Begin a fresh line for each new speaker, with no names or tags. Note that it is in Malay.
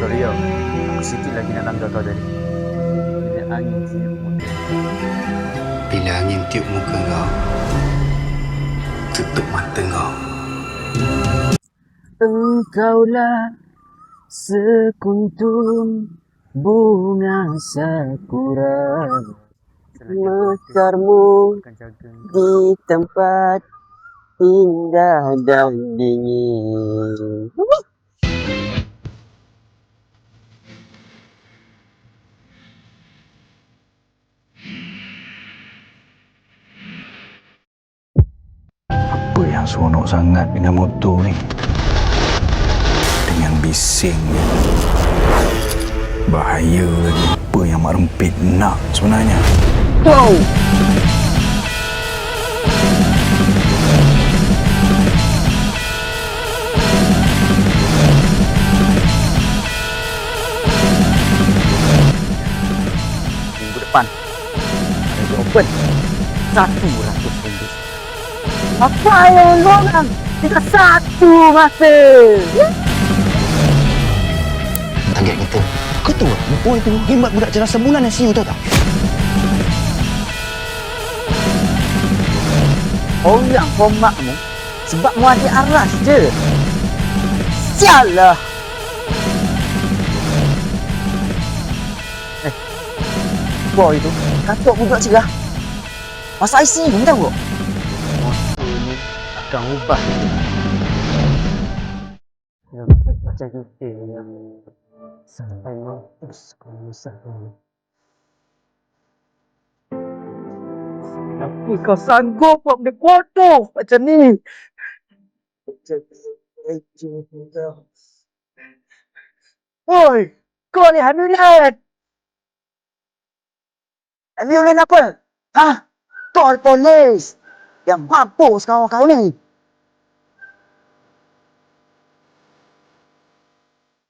Sorry yo, aku sikit lagi nak langgar kau tadi. Bila angin tiup muka.
Bila angin tiup muka kau, tutup mata kau.
Engkaulah sekuntum bunga sakura, mekarmu di tempat indah dan dingin.
Apa yang seronok sangat dengan motor ni? Dengan bisingnya. Bahaya lagi. Apa yang Mak Rempit nak sebenarnya?
Wow! Minggu depan ada di open RM100. Apa yang orang kita satu masa?
Target kita. Kau tahu tak, perempuan itu hemat budak cerah sebulan ICU tahu tak?
Orang hormatmu sebab mu ada aras je. Sial lah. Boy tu katuk budak cerah. Masa ICU ni tahu tak? Motor ni akan ubah. Macam kita yang sampai mampus kemusahan. Kenapa kau sanggup buat benda bodoh macam ni? Oi, kau ni hamilan! Hamilan apa? Hah? Kau polis yang mampus kau ni.